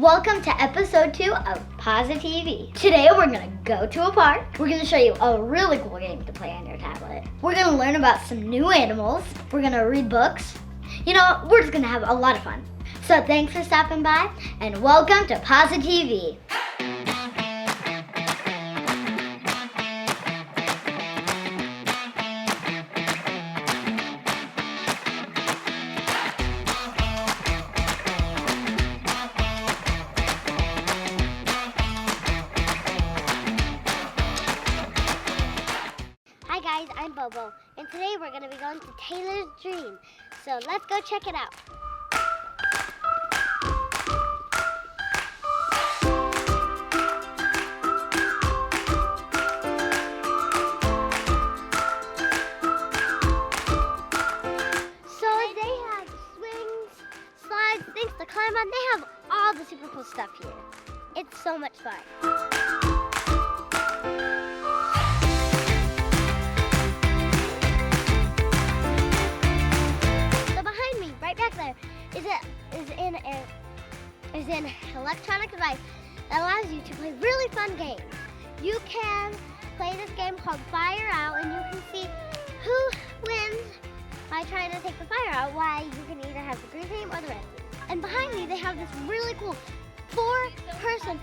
Welcome to episode 2 of Posi-TV. Today we're gonna go to a park. We're gonna show you a really cool game to play on your tablet. We're gonna learn about some new animals. We're gonna read books. We're just gonna have a lot of fun. So thanks for stopping by and welcome to Posi-TV. Hi guys, I'm Bobo, and today we're going to be going to Taylor's Dream. So let's go check it out. So they have swings, slides, things to climb on. They have all the super cool stuff here. It's so much fun. Is an electronic device that allows you to play really fun games. You can play this game called Fire Out, and you can see who wins by trying to take the fire out, while you can either have the green team or the red team. And behind me, they have this really cool 4-person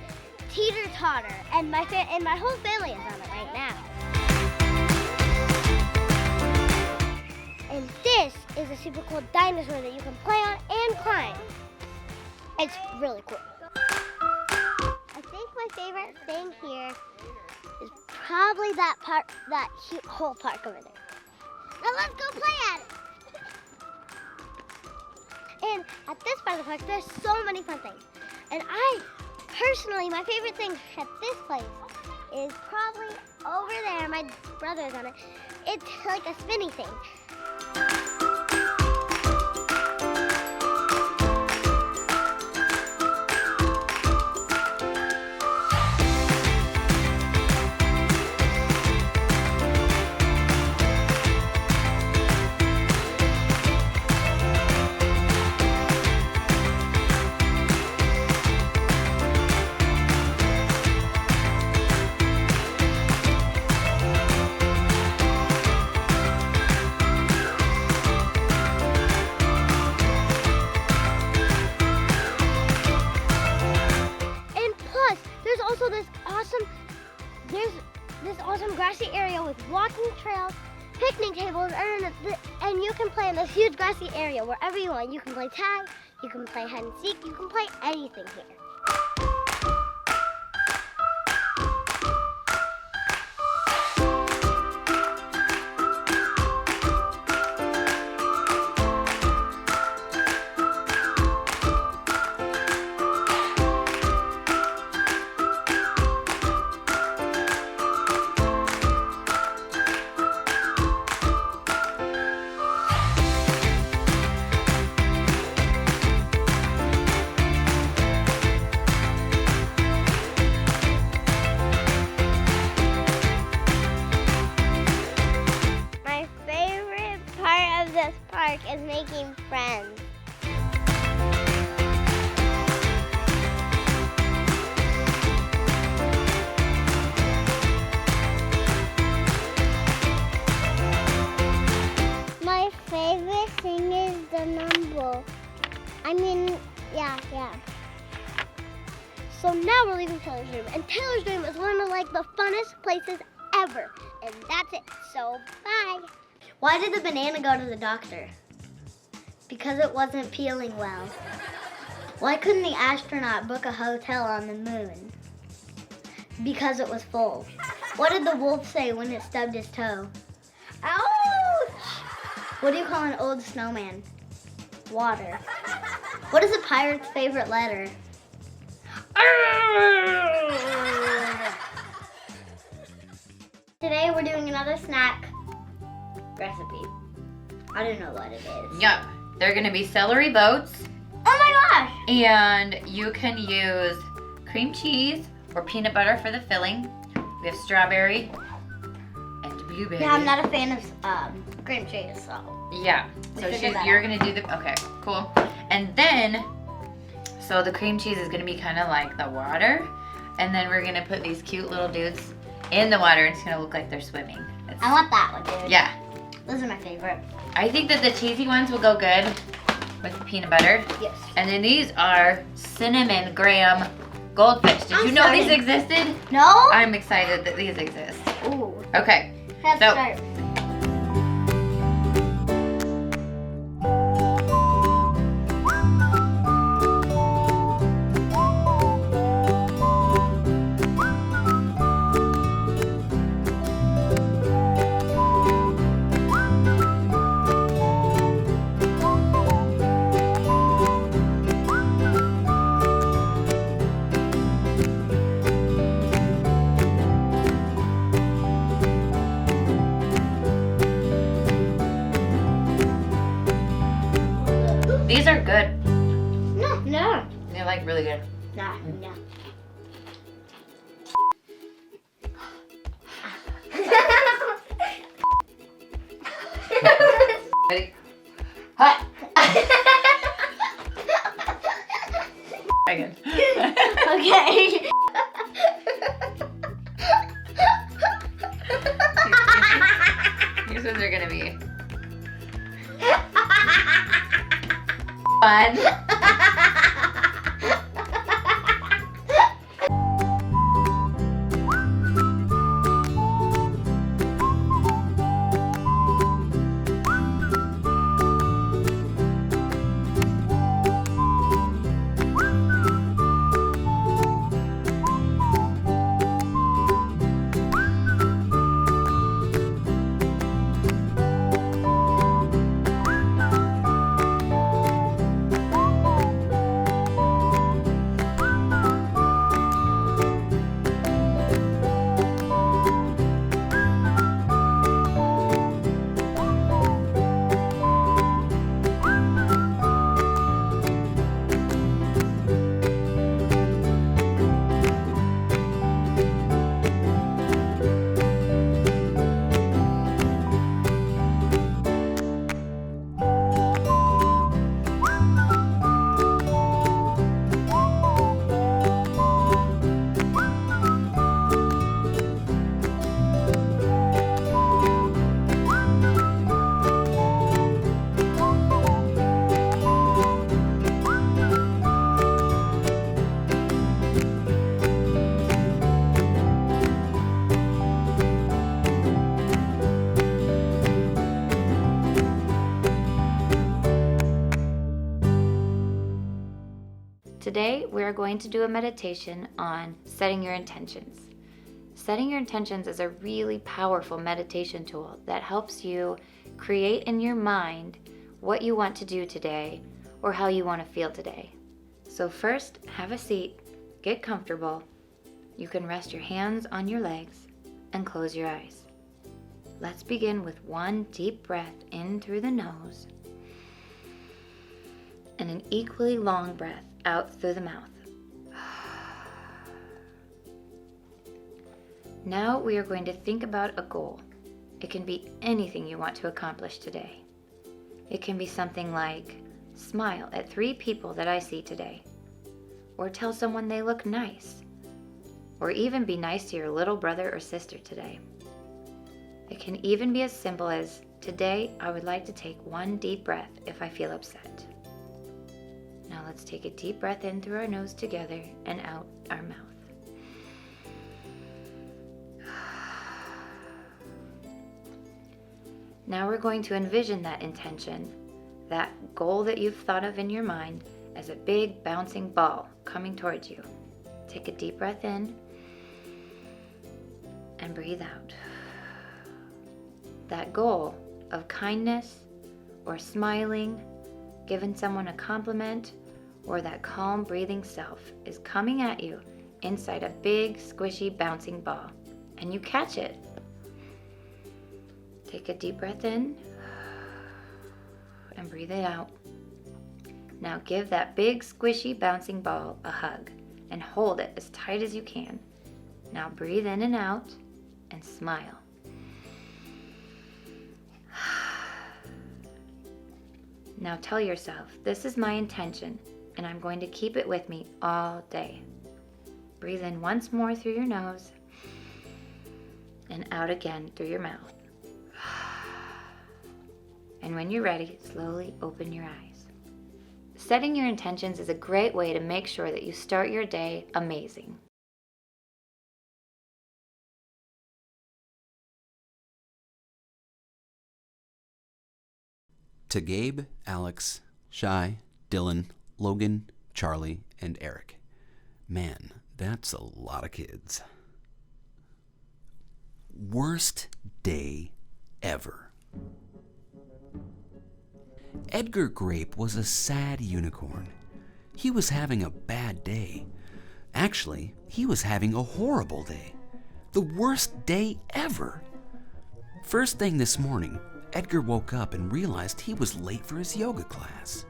teeter-totter, and my whole family is on it right now. And this is a super cool dinosaur that you can play on and climb. It's really cool. I think my favorite thing here is probably that cute whole park over there. Now let's go play at it. And at this part of the park, there's so many fun things. And personally, my favorite thing at this place is probably over there. My brother is on it. It's like a spinny thing. There's this awesome grassy area with walking trails, picnic tables, and you can play in this huge grassy area wherever you want. You can play tag, you can play hide and seek, you can play anything here. This park is making friends. My favorite thing is the number. Yeah. So now we're leaving Taylor's Dream, and Taylor's Dream is one of the funnest places ever. And that's it. So bye. Why did the banana go to the doctor? Because it wasn't peeling well. Why couldn't the astronaut book a hotel on the moon? Because it was full. What did the wolf say when it stubbed his toe? Ouch! What do you call an old snowman? Water. What is a pirate's favorite letter? Today we're doing another snack recipe. I don't know what it is. Yep. They're gonna be celery boats. Oh my gosh! And you can use cream cheese or peanut butter for the filling. We have strawberry and blueberry. Yeah, I'm not a fan of cream cheese, so. Yeah. So you're gonna do the, okay, cool. And then So the cream cheese is gonna be kind of like the water, and then we're gonna put these cute little dudes in the water. It's gonna look like they're swimming. I want that one, dude. Yeah. Those are my favorite. I think that the cheesy ones will go good with the peanut butter. Yes. And then these are cinnamon graham goldfish. Did you know these existed? No? I'm excited that these exist. Ooh. Okay. Let's So- start. These are good. No. They're like really good. No. Ready? Hot. Again. Okay. These ones are gonna be fun. Today, we are going to do a meditation on setting your intentions. Setting your intentions is a really powerful meditation tool that helps you create in your mind what you want to do today or how you want to feel today. So first, have a seat, get comfortable. You can rest your hands on your legs and close your eyes. Let's begin with one deep breath in through the nose and an equally long breath out through the mouth. Now we are going to think about a goal. It can be anything you want to accomplish today. It can be something like smile at 3 people that I see today, or tell someone they look nice, or even be nice to your little brother or sister today. It can even be as simple as, today I would like to take one deep breath if I feel upset. Now let's take a deep breath in through our nose together and out our mouth. Now we're going to envision that intention, that goal that you've thought of in your mind, as a big bouncing ball coming towards you. Take a deep breath in and breathe out. That goal of kindness or smiling, giving someone a compliment, or that calm breathing self is coming at you inside a big squishy bouncing ball, and you catch it. Take a deep breath in and breathe it out. Now give that big squishy bouncing ball a hug and hold it as tight as you can. Now breathe in and out and smile. Now tell yourself, this is my intention. and I'm going to keep it with me all day. Breathe in once more through your nose and out again through your mouth. And when you're ready, slowly open your eyes. Setting your intentions is a great way to make sure that you start your day amazing. To Gabe, Alex, Shai, Dylan, Logan, Charlie, and Eric. Man, that's a lot of kids. Worst day ever. Edgar Grape was a sad unicorn. He was having a bad day. Actually, he was having a horrible day. The worst day ever. First thing this morning, Edgar woke up and realized he was late for his yoga class.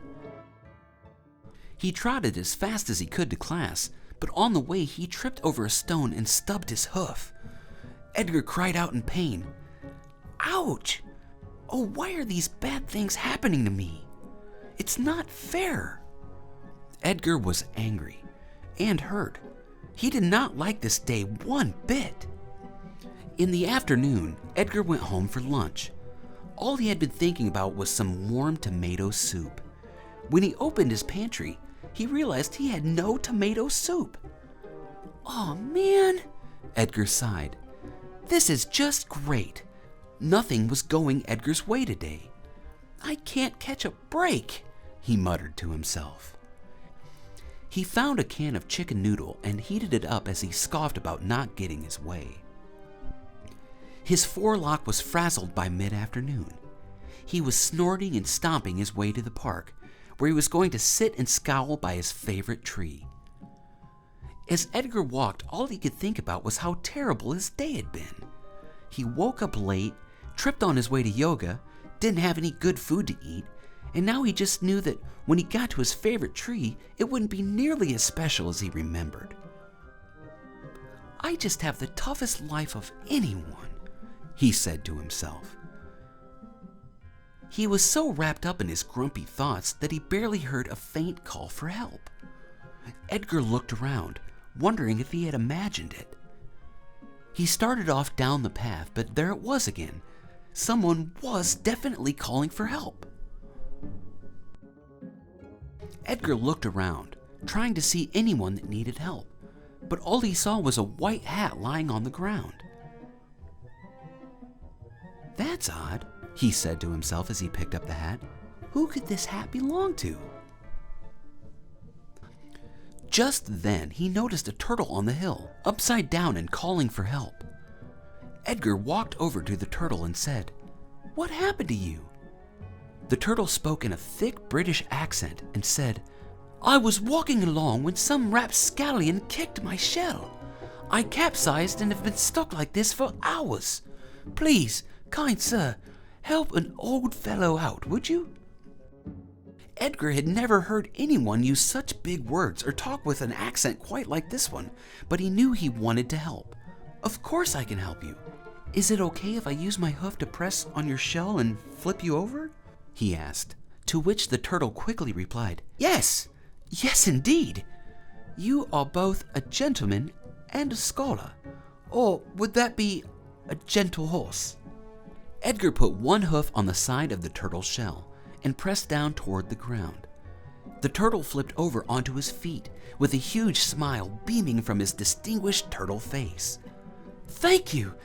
He trotted as fast as he could to class, but on the way he tripped over a stone and stubbed his hoof. Edgar cried out in pain. Ouch! Oh, why are these bad things happening to me? It's not fair. Edgar was angry and hurt. He did not like this day one bit. In the afternoon, Edgar went home for lunch. All he had been thinking about was some warm tomato soup. When he opened his pantry, he realized he had no tomato soup. "Aw, man," Edgar sighed. "This is just great. Nothing was going Edgar's way today. I can't catch a break," he muttered to himself. He found a can of chicken noodle and heated it up as he scoffed about not getting his way. His forelock was frazzled by mid-afternoon. He was snorting and stomping his way to the park, where he was going to sit and scowl by his favorite tree. As Edgar walked, all he could think about was how terrible his day had been. He woke up late, tripped on his way to yoga, didn't have any good food to eat, and now he just knew that when he got to his favorite tree, it wouldn't be nearly as special as he remembered. "I just have the toughest life of anyone," he said to himself. He was so wrapped up in his grumpy thoughts that he barely heard a faint call for help. Edgar looked around, wondering if he had imagined it. He started off down the path, but there it was again. Someone was definitely calling for help. Edgar looked around, trying to see anyone that needed help, but all he saw was a white hat lying on the ground. "That's odd," he said to himself as he picked up the hat. "Who could this hat belong to?" Just then, he noticed a turtle on the hill, upside down and calling for help. Edgar walked over to the turtle and said, "What happened to you?" The turtle spoke in a thick British accent and said, "I was walking along when some rapscallion kicked my shell. I capsized and have been stuck like this for hours. Please, kind sir, help an old fellow out, would you?" Edgar had never heard anyone use such big words or talk with an accent quite like this one, but he knew he wanted to help. "Of course I can help you. Is it okay if I use my hoof to press on your shell and flip you over?" he asked, to which the turtle quickly replied, "Yes, yes indeed. You are both a gentleman and a scholar, or would that be a gentle horse?" Edgar put one hoof on the side of the turtle's shell and pressed down toward the ground. The turtle flipped over onto his feet with a huge smile beaming from his distinguished turtle face. Thank you,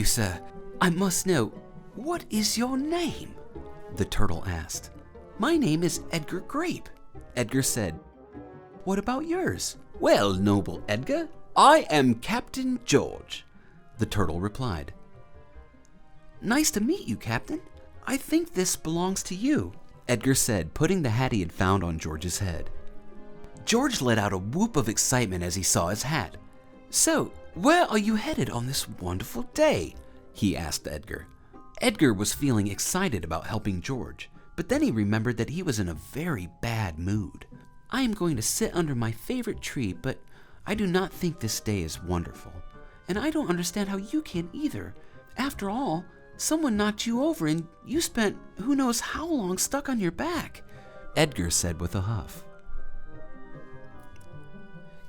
sir. I must know, what is your name?" the turtle asked. "My name is Edgar Grape," Edgar said. "What about yours?" "Well, noble Edgar, I am Captain George," the turtle replied. "Nice to meet you, Captain. I think this belongs to you," Edgar said, putting the hat he had found on George's head. George let out a whoop of excitement as he saw his hat. "So, where are you headed on this wonderful day?" he asked Edgar. Edgar was feeling excited about helping George, but then he remembered that he was in a very bad mood. "I am going to sit under my favorite tree, but I do not think this day is wonderful. And I don't understand how you can either. After all, someone knocked you over and you spent who knows how long stuck on your back," Edgar said with a huff.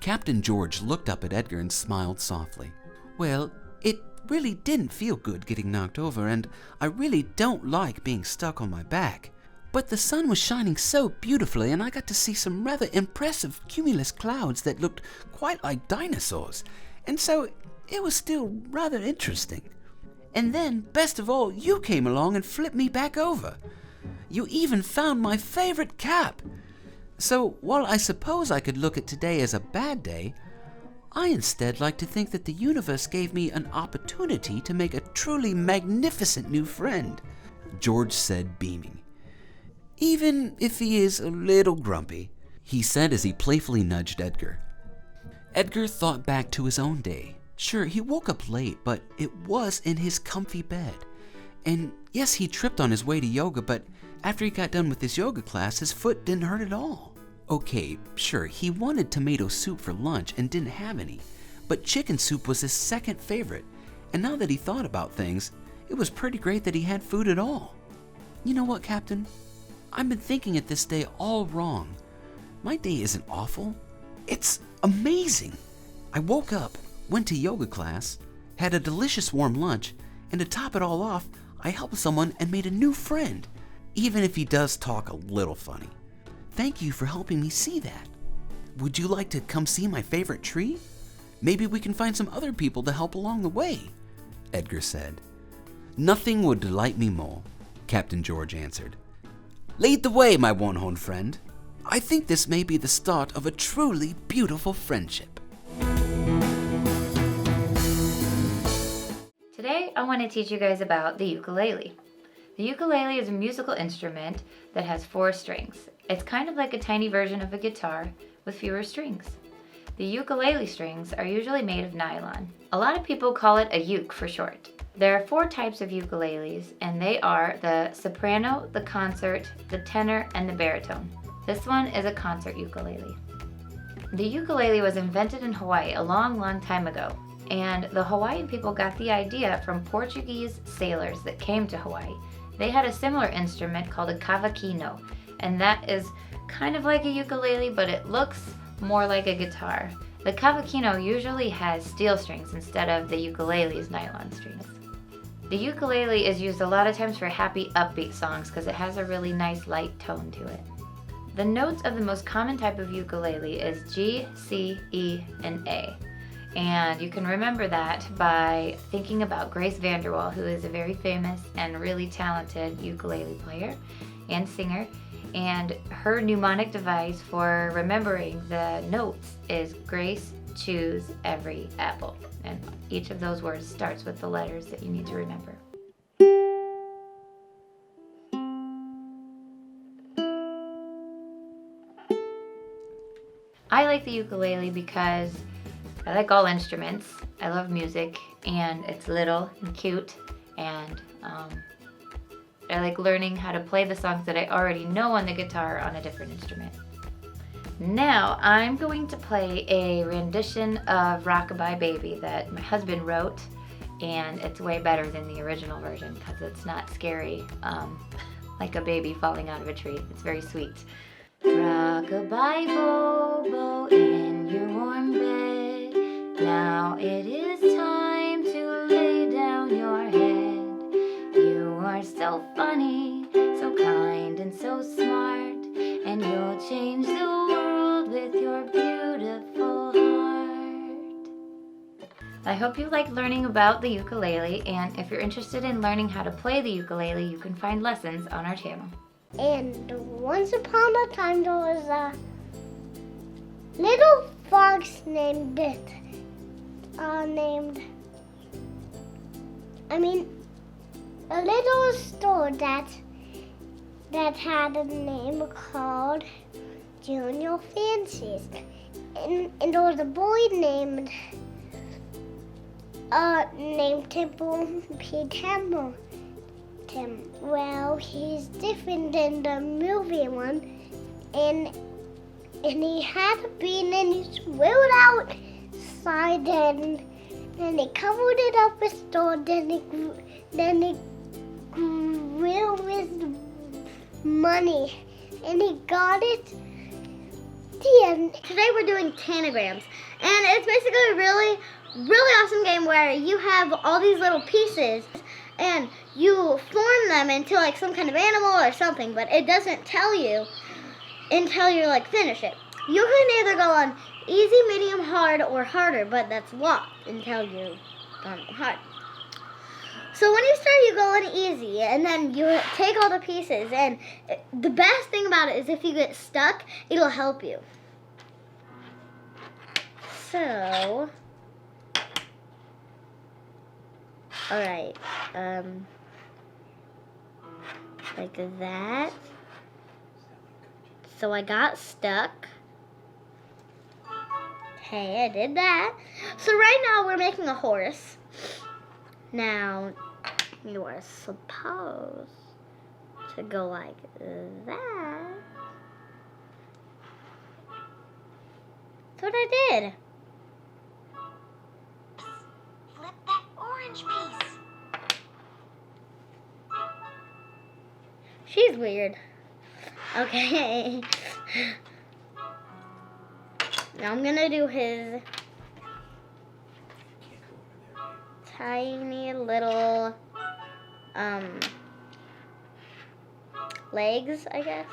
Captain George looked up at Edgar and smiled softly. Well, it really didn't feel good getting knocked over, and I really don't like being stuck on my back. But the sun was shining so beautifully, and I got to see some rather impressive cumulus clouds that looked quite like dinosaurs, and so it was still rather interesting. And then, best of all, you came along and flipped me back over. You even found my favorite cap. So, while I suppose I could look at today as a bad day, I instead like to think that the universe gave me an opportunity to make a truly magnificent new friend, George said, beaming. Even if he is a little grumpy, he said as he playfully nudged Edgar. Edgar thought back to his own day. Sure, he woke up late, but it was in his comfy bed. And yes, he tripped on his way to yoga, but after he got done with his yoga class, his foot didn't hurt at all. Okay, sure, he wanted tomato soup for lunch and didn't have any, but chicken soup was his second favorite, and now that he thought about things, it was pretty great that he had food at all. You know what, Captain? I've been thinking at this day all wrong. My day isn't awful. It's amazing. I woke up, went to yoga class, had a delicious warm lunch, and to top it all off, I helped someone and made a new friend, even if he does talk a little funny. Thank you for helping me see that. Would you like to come see my favorite tree? Maybe we can find some other people to help along the way, Edgar said. Nothing would delight me more, Captain George answered. Lead the way, my one-horned friend. I think this may be the start of a truly beautiful friendship. Today, I want to teach you guys about the ukulele. The ukulele is a musical instrument that has 4 strings. It's kind of like a tiny version of a guitar with fewer strings. The ukulele strings are usually made of nylon. A lot of people call it a uke for short. There are 4 types of ukuleles, and they are the soprano, the concert, the tenor, and the baritone. This one is a concert ukulele. The ukulele was invented in Hawaii a long time ago, and the Hawaiian people got the idea from Portuguese sailors that came to Hawaii. They had a similar instrument called a cavaquinho, and that is kind of like a ukulele, but it looks more like a guitar. The cavaquinho usually has steel strings instead of the ukulele's nylon strings. The ukulele is used a lot of times for happy, upbeat songs because it has a really nice light tone to it. The notes of the most common type of ukulele is G, C, E, and A. And you can remember that by thinking about Grace Vanderwall, who is a very famous and really talented ukulele player and singer. And her mnemonic device for remembering the notes is Grace chews every apple. And each of those words starts with the letters that you need to remember. I like the ukulele because I like all instruments. I love music, and it's little and cute, and I like learning how to play the songs that I already know on the guitar on a different instrument. Now I'm going to play a rendition of Rockabye Baby that my husband wrote, and it's way better than the original version because it's not scary like a baby falling out of a tree. It's very sweet. Rockabye Bobo in your warm bed, now it is time to lay down your head. You are so funny, so kind and so smart, and you'll change the world with your beautiful heart. I hope you like learning about the ukulele, and if you're interested in learning how to play the ukulele, you can find lessons on our channel. And once upon a time there was a little fox named a little store that had a name called Junior Fancies. And there was a boy named Temple. Well, he's different than the movie one, and he had a bean and he swelled outside, and he covered it up with straw. Then he grew with money, and he got it and today we're doing tanagrams. And it's basically a really awesome game where you have all these little pieces and you form them into like some kind of animal or something, but it doesn't tell you until you like finish it. You can either go on easy, medium, hard, or harder, but that's locked until you go on hard. So when you start, you go on easy, and then you take all the pieces, and the best thing about it is if you get stuck, it'll help you. So, alright, like that. So I got stuck. Okay, I did that. So right now we're making a horse. Now, you are supposed to go like that. That's what I did. Flip that orange piece. She's weird. Okay. Now I'm gonna do his tiny little legs, I guess.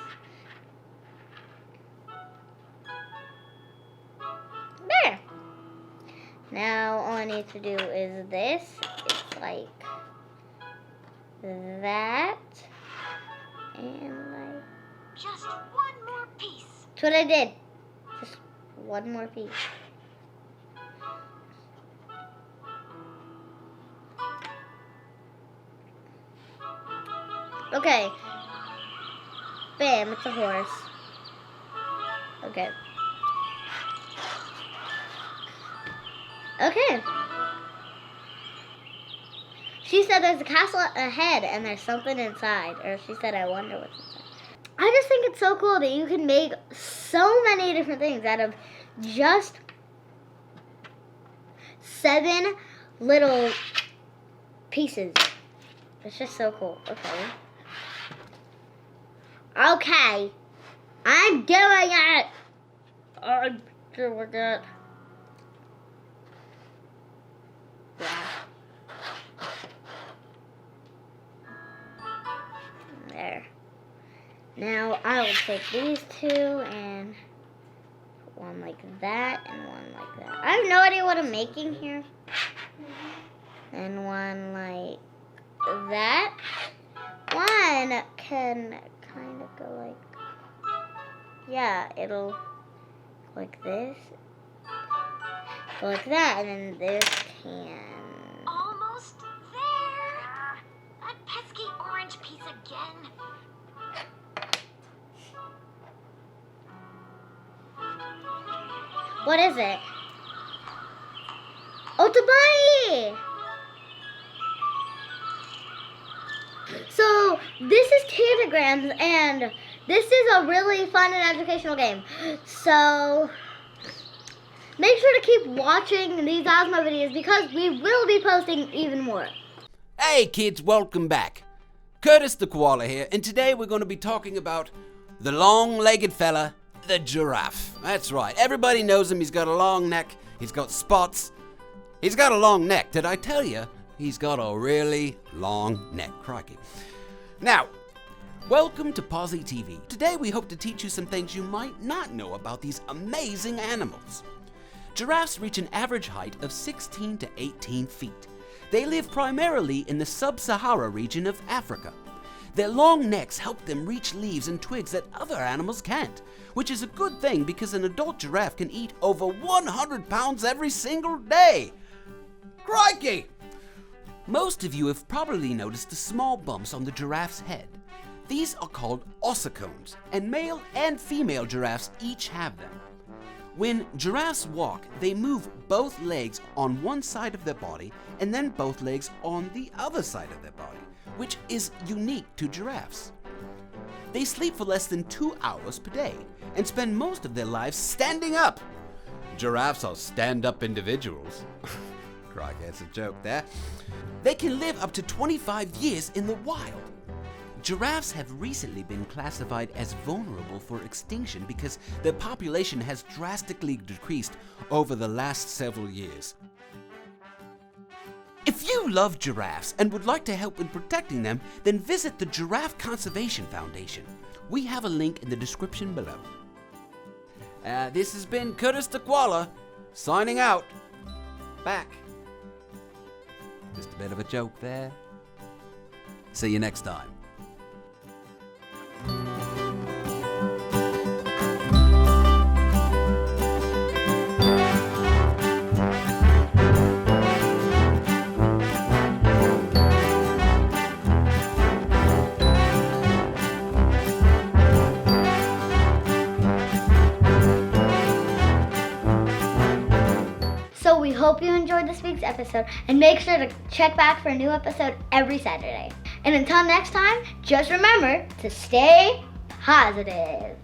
There. Now all I need to do is this. It's like that. And like Just one more piece. that's what I did. Just one more piece. Okay. Bam, it's a horse. Okay. Okay. She said there's a castle ahead and there's something inside. Or she said, I wonder what's inside. I just think it's so cool that you can make so many different things out of just 7 little pieces. It's just so cool. Okay. Okay. I'm doing it. I'm doing it. Yeah. There. Now I will take these 2 and put one like that and one like that. I have no idea what I'm making here. And one like that. One can kind of go like, yeah, it'll like this, go like that, and then this can. Almost there. That pesky orange piece again. What is it? Oh, it's a bunny! So, this is Tanagrams, and this is a really fun and educational game. So, make sure to keep watching these Osmo videos because we will be posting even more. Hey kids, welcome back. Curtis the Koala here, and today we're going to be talking about the long-legged fella, the giraffe. That's right, everybody knows him. He's got a long neck, he's got spots, he's got a long neck. Did I tell you? He's got a really long neck. Crikey. Now, welcome to Posi-TV. Today we hope to teach you some things you might not know about these amazing animals. Giraffes reach an average height of 16 to 18 feet. They live primarily in the sub-Sahara region of Africa. Their long necks help them reach leaves and twigs that other animals can't, which is a good thing because an adult giraffe can eat over 100 pounds every single day. Crikey! Most of you have probably noticed the small bumps on the giraffe's head. These are called ossicones, and male and female giraffes each have them. When giraffes walk, they move both legs on one side of their body and then both legs on the other side of their body, which is unique to giraffes. They sleep for less than 2 hours per day and spend most of their lives standing up. Giraffes are stand-up individuals. Crikey, that's a joke there. They can live up to 25 years in the wild. Giraffes have recently been classified as vulnerable for extinction because their population has drastically decreased over the last several years. If you love giraffes and would like to help in protecting them, then visit the Giraffe Conservation Foundation. We have a link in the description below. This has been Curtis the Koala, signing out. Back. Just a bit of a joke there. See you next time. So we hope you enjoyed this week's episode, and make sure to check back for a new episode every Saturday. And until next time, just remember to stay positive.